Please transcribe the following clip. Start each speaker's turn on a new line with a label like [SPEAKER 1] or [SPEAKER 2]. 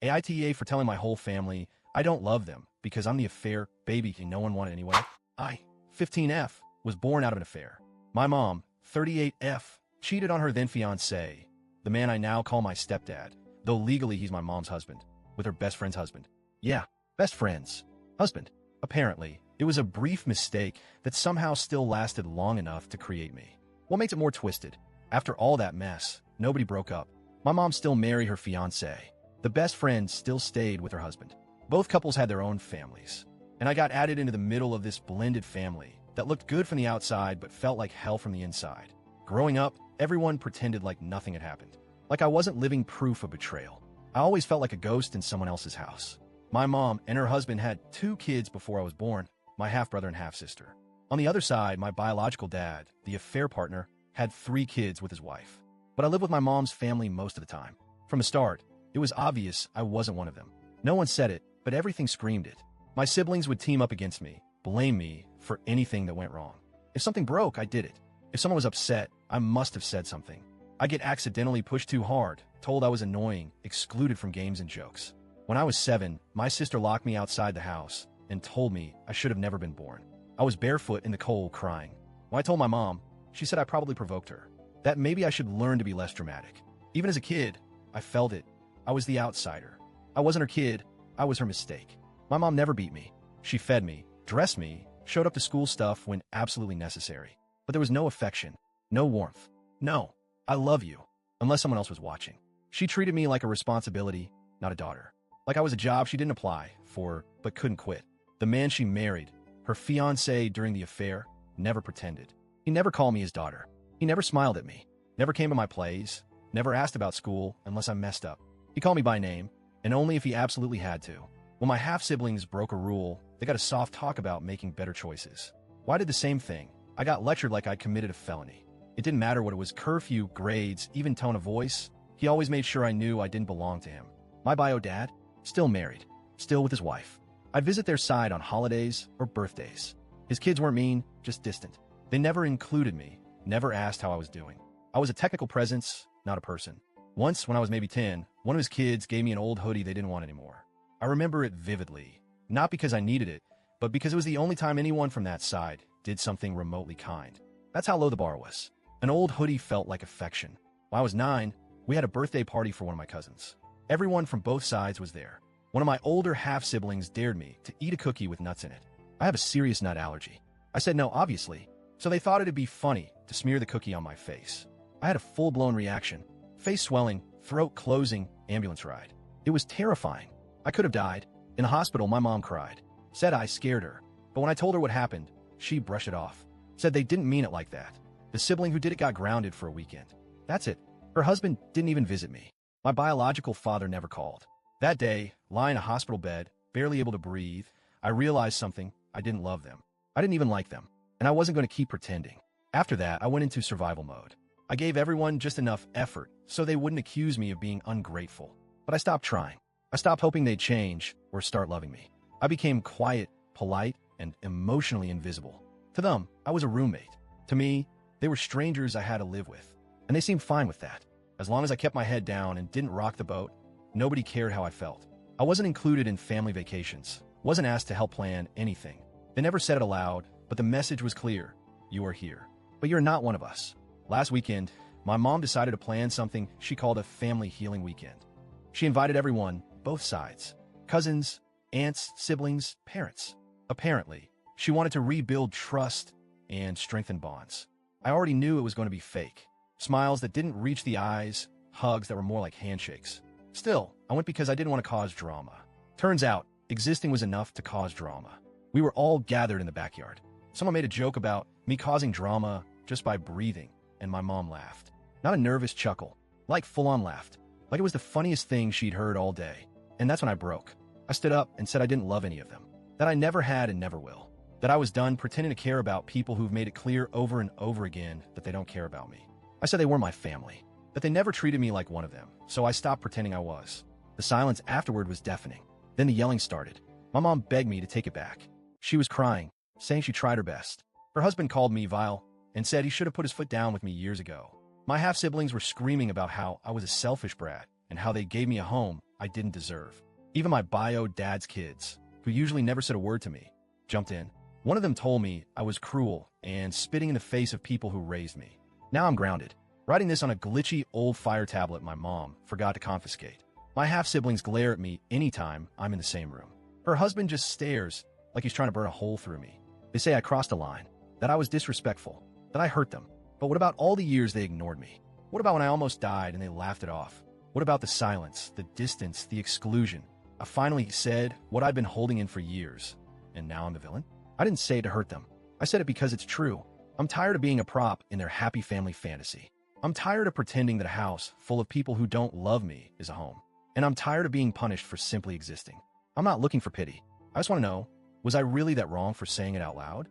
[SPEAKER 1] AITA for telling my whole family I don't love them because I'm the affair baby no one wanted anyway. I, 15F, was born out of an affair. My mom, 38F, cheated on her then fiancé, the man I now call my stepdad, though legally he's my mom's husband, with her best friend's husband. Yeah, best friend's husband. Apparently, it was a brief mistake that somehow still lasted long enough to create me. What makes it more twisted? After all that mess, nobody broke up. My mom still married her fiancé. The best friend still stayed with her husband. Both couples had their own families, and I got added into the middle of this blended family that looked good from the outside but felt like hell from the inside. Growing up, everyone pretended like nothing had happened, like I wasn't living proof of betrayal. I always felt like a ghost in someone else's house. My mom and her husband had 2 kids before I was born, my half-brother and half-sister. On the other side, my biological dad, the affair partner, had 3 kids with his wife. But I lived with my mom's family most of the time. From the start, it was obvious I wasn't one of them. No one said it, but everything screamed it. My siblings would team up against me, blame me for anything that went wrong. If something broke, I did it. If someone was upset, I must have said something. I'd get accidentally pushed too hard, told I was annoying, excluded from games and jokes. When I was 7, my sister locked me outside the house and told me I should have never been born. I was barefoot in the cold crying. When I told my mom, she said I probably provoked her, that maybe I should learn to be less dramatic. Even as a kid, I felt it. I was the outsider. I wasn't her kid, I was her mistake. My mom never beat me. She fed me, dressed me, showed up to school stuff when absolutely necessary. But there was no affection, no warmth. No, I love you, unless someone else was watching. She treated me like a responsibility, not a daughter. Like I was a job she didn't apply for, but couldn't quit. The man she married, her fiancé during the affair, never pretended. He never called me his daughter. He never smiled at me, never came to my plays, never asked about school unless I messed up. He called me by name, and only if he absolutely had to. When my half-siblings broke a rule, they got a soft talk about making better choices. Well, I did the same thing. I got lectured like I'd committed a felony. It didn't matter what it was, curfew, grades, even tone of voice. He always made sure I knew I didn't belong to him. My bio dad, still married, still with his wife. I'd visit their side on holidays or birthdays. His kids weren't mean, just distant. They never included me, never asked how I was doing. I was a technical presence, not a person. Once, when I was maybe 10, one of his kids gave me an old hoodie they didn't want anymore. I remember it vividly, not because I needed it, but because it was the only time anyone from that side did something remotely kind. That's how low the bar was. An old hoodie felt like affection. When I was 9, we had a birthday party for one of my cousins. Everyone from both sides was there. One of my older half-siblings dared me to eat a cookie with nuts in it. I have a serious nut allergy. I said no, obviously, so they thought it'd be funny to smear the cookie on my face. I had a full-blown reaction. Face swelling, throat closing, ambulance ride. It was terrifying. I could have died. In the hospital, my mom cried. Said I scared her. But when I told her what happened, she brushed it off. Said they didn't mean it like that. The sibling who did it got grounded for a weekend. That's it. Her husband didn't even visit me. My biological father never called. That day, lying in a hospital bed, barely able to breathe, I realized something. I didn't love them. I didn't even like them. And I wasn't going to keep pretending. After that, I went into survival mode. I gave everyone just enough effort so they wouldn't accuse me of being ungrateful. But I stopped trying. I stopped hoping they'd change or start loving me. I became quiet, polite, and emotionally invisible. To them, I was a roommate. To me, they were strangers I had to live with. And they seemed fine with that. As long as I kept my head down and didn't rock the boat, nobody cared how I felt. I wasn't included in family vacations, wasn't asked to help plan anything. They never said it aloud, but the message was clear. You are here, but you're not one of us. Last weekend, my mom decided to plan something she called a family healing weekend. She invited everyone, both sides, cousins, aunts, siblings, parents. Apparently, she wanted to rebuild trust and strengthen bonds. I already knew it was going to be fake. Smiles that didn't reach the eyes, hugs that were more like handshakes. Still, I went because I didn't want to cause drama. Turns out, existing was enough to cause drama. We were all gathered in the backyard. Someone made a joke about me causing drama just by breathing, and my mom laughed. Not a nervous chuckle, like full-on laughed. Like it was the funniest thing she'd heard all day. And that's when I broke. I stood up and said I didn't love any of them. That I never had and never will. That I was done pretending to care about people who've made it clear over and over again that they don't care about me. I said they were my family. That they never treated me like one of them, so I stopped pretending I was. The silence afterward was deafening. Then the yelling started. My mom begged me to take it back. She was crying, saying she tried her best. Her husband called me vile and said he should have put his foot down with me years ago. My half-siblings were screaming about how I was a selfish brat and how they gave me a home I didn't deserve. Even my bio dad's kids, who usually never said a word to me, jumped in. One of them told me I was cruel and spitting in the face of people who raised me. Now I'm grounded, writing this on a glitchy old fire tablet my mom forgot to confiscate. My half-siblings glare at me anytime I'm in the same room. Her husband just stares like he's trying to burn a hole through me. They say I crossed a line, that I was disrespectful, that I hurt them. But what about all the years they ignored me? What about when I almost died and they laughed it off? What about the silence, the distance, the exclusion? I finally said what I'd been holding in for years, and now I'm the villain? I didn't say it to hurt them. I said it because it's true. I'm tired of being a prop in their happy family fantasy. I'm tired of pretending that a house full of people who don't love me is a home. And I'm tired of being punished for simply existing. I'm not looking for pity. I just want to know, was I really that wrong for saying it out loud?